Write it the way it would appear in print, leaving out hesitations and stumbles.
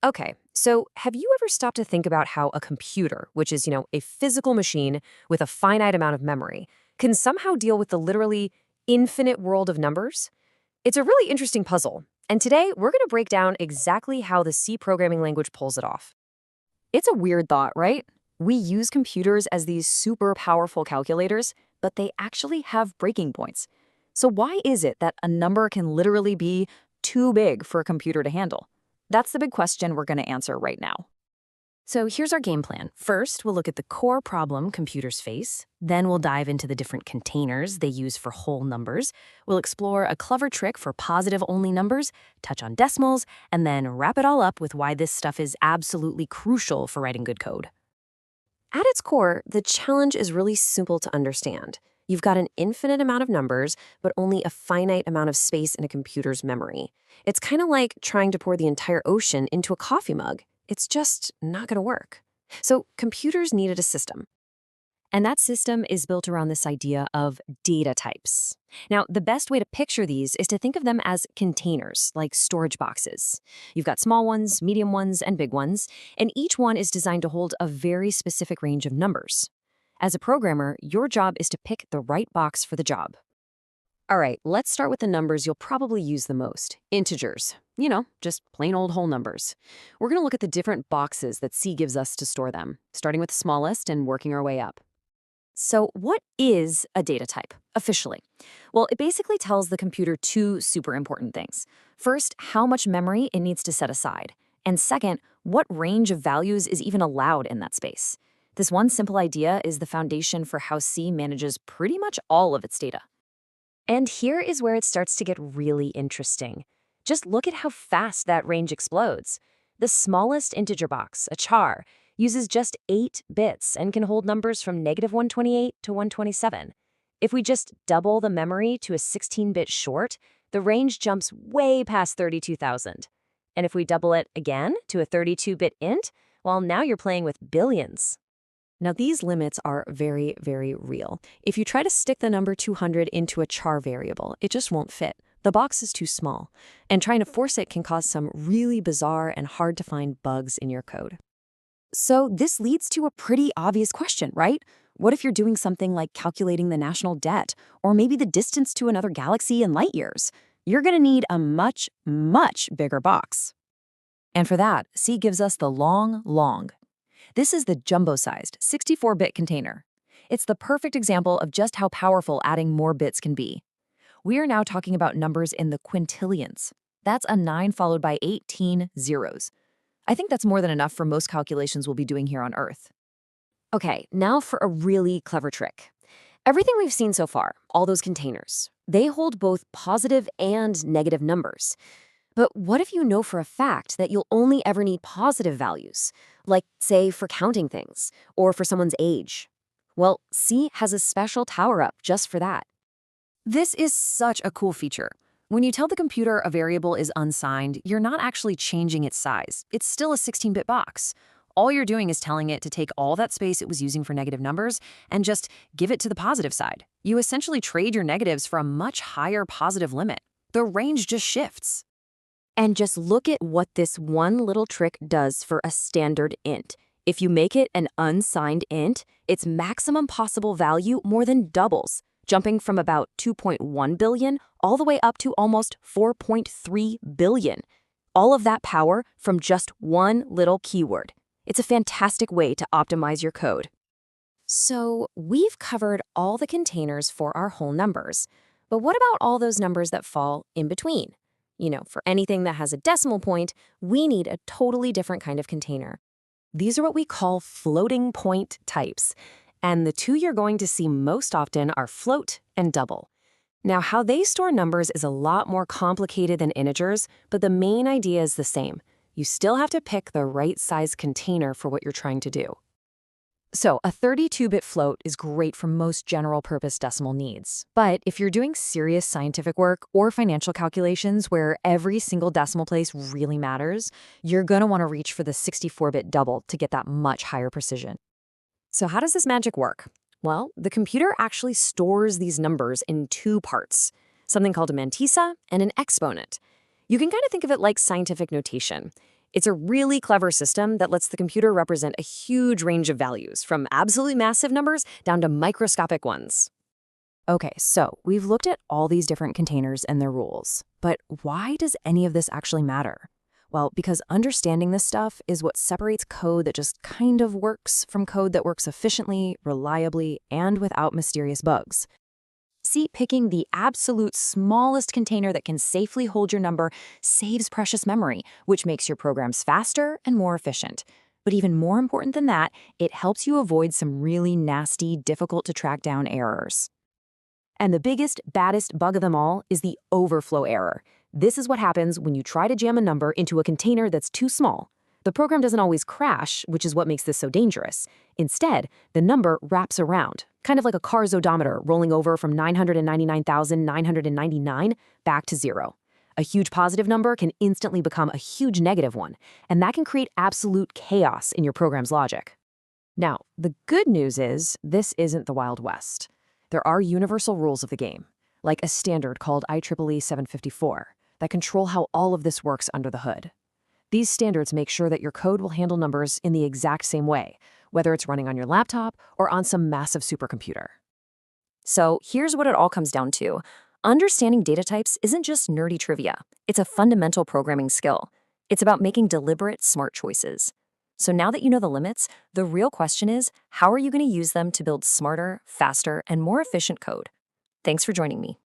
Okay, so have you ever stopped to think about how a computer, which is, a physical machine with a finite amount of memory, can somehow deal with the literally infinite world of numbers? It's a really interesting puzzle, and today we're going to break down exactly how the C programming language pulls it off. It's a weird thought, right? We use computers as these super powerful calculators, but they actually have breaking points. So why is it that a number can literally be too big for a computer to handle? That's the big question we're going to answer right now. So here's our game plan. First, we'll look at the core problem computers face. Then we'll dive into the different containers they use for whole numbers. We'll explore a clever trick for positive-only numbers, touch on decimals, and then wrap it all up with why this stuff is absolutely crucial for writing good code. At its core, the challenge is really simple to understand. You've got an infinite amount of numbers, but only a finite amount of space in a computer's memory. It's kind of like trying to pour the entire ocean into a coffee mug. It's just not going to work. So computers needed a system. And that system is built around this idea of data types. Now, the best way to picture these is to think of them as containers, like storage boxes. You've got small ones, medium ones, and big ones, and each one is designed to hold a very specific range of numbers. As a programmer, your job is to pick the right box for the job. All right, let's start with the numbers you'll probably use the most, integers. Just plain old whole numbers. We're going to look at the different boxes that C gives us to store them, starting with the smallest and working our way up. So what is a data type, officially? Well, it basically tells the computer two super important things. First, how much memory it needs to set aside. And second, what range of values is even allowed in that space. This one simple idea is the foundation for how C manages pretty much all of its data. And here is where it starts to get really interesting. Just look at how fast that range explodes. The smallest integer box, a char, uses just 8 bits and can hold numbers from -128 to 127. If we just double the memory to a 16-bit short, the range jumps way past 32,000. And if we double it again to a 32-bit int, well, now you're playing with billions. Now, these limits are very, very real. If you try to stick the number 200 into a char variable, it just won't fit. The box is too small, and trying to force it can cause some really bizarre and hard-to-find bugs in your code. So this leads to a pretty obvious question, right? What if you're doing something like calculating the national debt, or maybe the distance to another galaxy in light years? You're going to need a much, much bigger box. And for that, C gives us the long. This is the jumbo-sized 64-bit container. It's the perfect example of just how powerful adding more bits can be. We are now talking about numbers in the quintillions. That's a 9 followed by 18 zeros. I think that's more than enough for most calculations we'll be doing here on Earth. Okay, now for a really clever trick. Everything we've seen so far, all those containers, they hold both positive and negative numbers. But what if you know for a fact that you'll only ever need positive values, like, say, for counting things, or for someone's age? Well, C has a special tower-up just for that. This is such a cool feature. When you tell the computer a variable is unsigned, you're not actually changing its size. It's still a 16-bit box. All you're doing is telling it to take all that space it was using for negative numbers and just give it to the positive side. You essentially trade your negatives for a much higher positive limit. The range just shifts. And just look at what this one little trick does for a standard int. If you make it an unsigned int, its maximum possible value more than doubles, jumping from about 2.1 billion all the way up to almost 4.3 billion. All of that power from just one little keyword. It's a fantastic way to optimize your code. So we've covered all the containers for our whole numbers. But what about all those numbers that fall in between? For anything that has a decimal point, we need a totally different kind of container. These are what we call floating point types. And the two you're going to see most often are float and double. Now, how they store numbers is a lot more complicated than integers, but the main idea is the same. You still have to pick the right size container for what you're trying to do. So a 32-bit float is great for most general-purpose decimal needs. But if you're doing serious scientific work or financial calculations where every single decimal place really matters, you're going to want to reach for the 64-bit double to get that much higher precision. So how does this magic work? Well, the computer actually stores these numbers in two parts, something called a mantissa and an exponent. You can kind of think of it like scientific notation. It's a really clever system that lets the computer represent a huge range of values, from absolutely massive numbers down to microscopic ones. Okay, so we've looked at all these different containers and their rules, but why does any of this actually matter? Well, because understanding this stuff is what separates code that just kind of works from code that works efficiently, reliably, and without mysterious bugs. See, picking the absolute smallest container that can safely hold your number saves precious memory, which makes your programs faster and more efficient. But even more important than that, it helps you avoid some really nasty, difficult to track down errors. And the biggest, baddest bug of them all is the overflow error. This is what happens when you try to jam a number into a container that's too small. The program doesn't always crash, which is what makes this so dangerous. Instead, the number wraps around, kind of like a car's odometer rolling over from 999,999 back to zero. A huge positive number can instantly become a huge negative one, and that can create absolute chaos in your program's logic. Now, the good news is this isn't the Wild West. There are universal rules of the game, like a standard called IEEE 754, that control how all of this works under the hood. These standards make sure that your code will handle numbers in the exact same way, whether it's running on your laptop or on some massive supercomputer. So here's what it all comes down to. Understanding data types isn't just nerdy trivia. It's a fundamental programming skill. It's about making deliberate, smart choices. So now that you know the limits, the real question is, how are you going to use them to build smarter, faster, and more efficient code? Thanks for joining me.